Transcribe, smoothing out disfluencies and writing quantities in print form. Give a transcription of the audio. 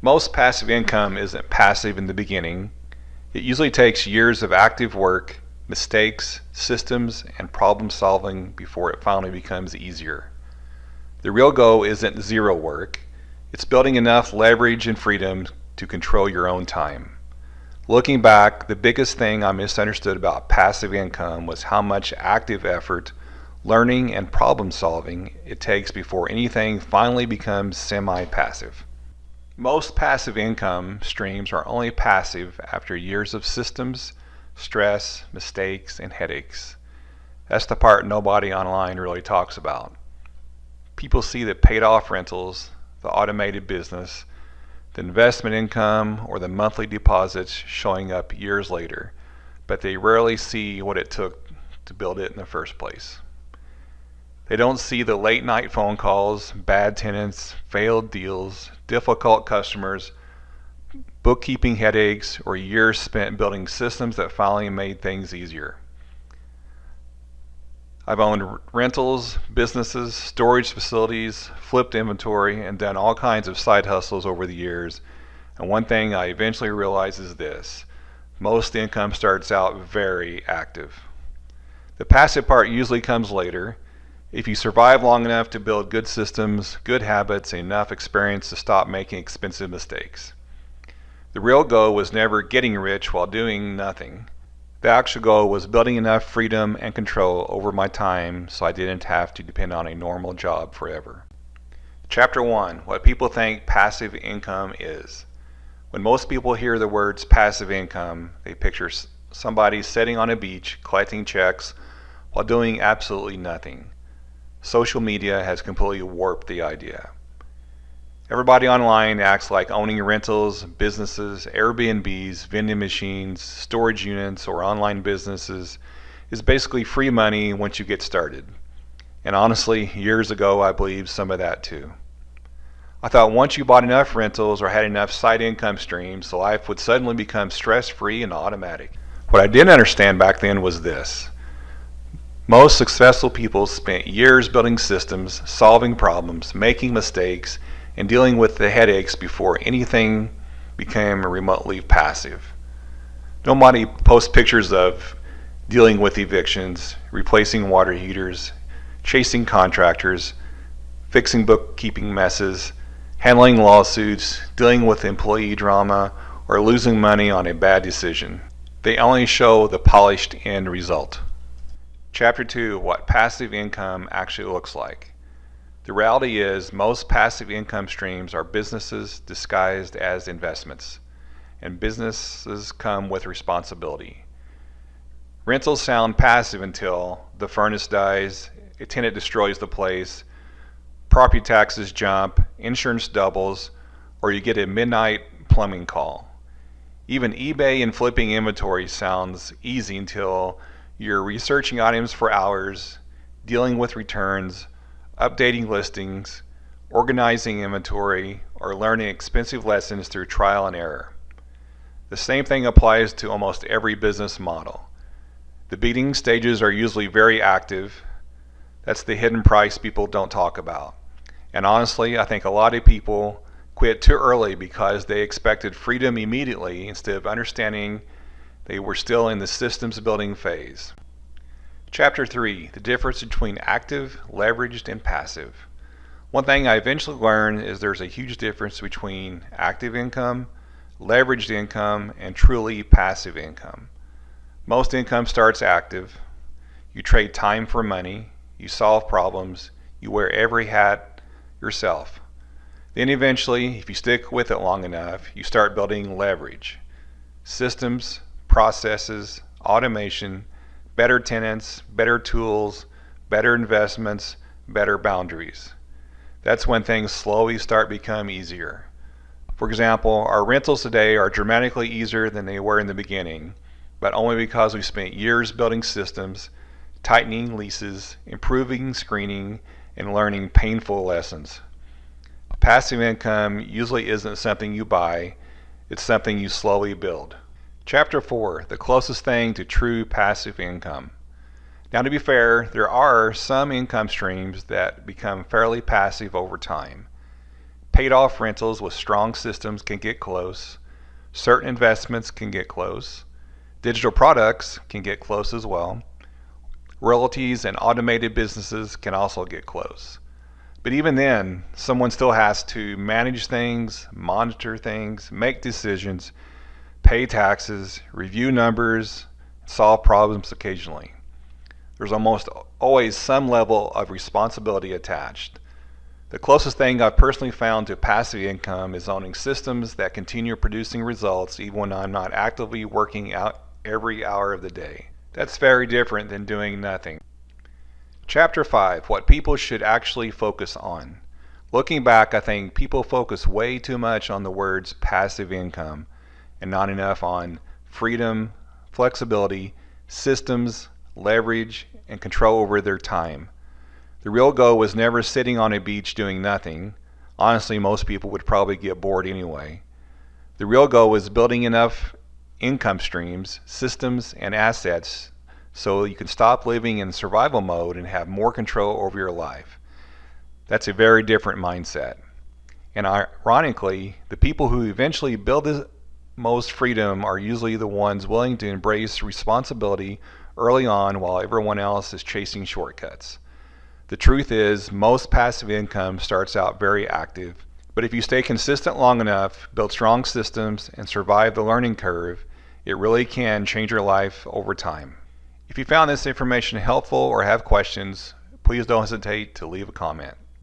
Most passive income isn't passive in the beginning. It usually takes years of active work, mistakes, systems, and problem solving before it finally becomes easier. The real goal isn't zero work. It's building enough leverage and freedom to control your own time. Looking back, the biggest thing I misunderstood about passive income was how much active effort, learning, and problem solving it takes before anything finally becomes semi-passive. Most passive income streams are only passive after years of systems, stress, mistakes, and headaches. That's the part nobody online really talks about. People see the paid off rentals, the automated business, the investment income, or the monthly deposits showing up years later, but they rarely see what it took to build it in the first place. They don't see the late night phone calls, bad tenants, failed deals, difficult customers, bookkeeping headaches, or years spent building systems that finally made things easier. I've owned rentals, businesses, storage facilities, flipped inventory, and done all kinds of side hustles over the years. And one thing I eventually realized is this: most income starts out very active. The passive part usually comes later. If you survive long enough to build good systems, good habits, and enough experience to stop making expensive mistakes. The real goal was never getting rich while doing nothing. The actual goal was building enough freedom and control over my time so I didn't have to depend on a normal job forever. Chapter 1: What people think passive income is. When most people hear the words passive income, they picture somebody sitting on a beach collecting checks while doing absolutely nothing. Social media has completely warped the idea. Everybody online acts like owning rentals, businesses, Airbnbs, vending machines, storage units, or online businesses is basically free money once you get started. And honestly, years ago I believed some of that too. I thought once you bought enough rentals or had enough side income streams, life would suddenly become stress-free and automatic. What I didn't understand back then was this: most successful people spent years building systems, solving problems, making mistakes, and dealing with the headaches before anything became remotely passive. Nobody posts pictures of dealing with evictions, replacing water heaters, chasing contractors, fixing bookkeeping messes, handling lawsuits, dealing with employee drama, or losing money on a bad decision. They only show the polished end result. Chapter 2: What passive income actually looks like. The reality is most passive income streams are businesses disguised as investments, and businesses come with responsibility. Rentals sound passive until the furnace dies, a tenant destroys the place, property taxes jump, insurance doubles, or you get a midnight plumbing call. Even eBay and flipping inventory sounds easy until you're researching items for hours, dealing with returns, updating listings, organizing inventory, or learning expensive lessons through trial and error. The same thing applies to almost every business model. The beginning stages are usually very active. That's the hidden price people don't talk about. And honestly, I think a lot of people quit too early because they expected freedom immediately instead of understanding they were still in the systems building phase. Chapter 3: The difference between active, leveraged, and passive. One thing I eventually learned is there's a huge difference between active income, leveraged income, and truly passive income. Most income starts active. You trade time for money, you solve problems, you wear every hat yourself. Then eventually, if you stick with it long enough, you start building leverage. Systems, processes, automation, better tenants, better tools, better investments, better boundaries. That's when things slowly start become easier. For example, our rentals today are dramatically easier than they were in the beginning, but only because we spent years building systems, tightening leases, improving screening, and learning painful lessons. Passive income usually isn't something you buy, it's something you slowly build. Chapter 4: The closest thing to true passive income. Now, to be fair, there are some income streams that become fairly passive over time. Paid off rentals with strong systems can get close. Certain investments can get close. Digital products can get close as well. Royalties and automated businesses can also get close. But even then, someone still has to manage things, monitor things, make decisions, pay taxes, review numbers, solve problems occasionally. There's almost always some level of responsibility attached. The closest thing I've personally found to passive income is owning systems that continue producing results even when I'm not actively working out every hour of the day. That's very different than doing nothing. Chapter 5, What People Should Actually Focus On. Looking back, I think people focus way too much on the words passive income and not enough on freedom, flexibility, systems, leverage, and control over their time. The real goal was never sitting on a beach doing nothing. Honestly, most people would probably get bored anyway. The real goal was building enough income streams, systems, and assets so you can stop living in survival mode and have more control over your life. That's a very different mindset. And ironically, the people who eventually build the most freedom are usually the ones willing to embrace responsibility early on while everyone else is chasing shortcuts. The truth is, most passive income starts out very active, but if you stay consistent long enough, build strong systems, and survive the learning curve, it really can change your life over time. If you found this information helpful or have questions, please don't hesitate to leave a comment.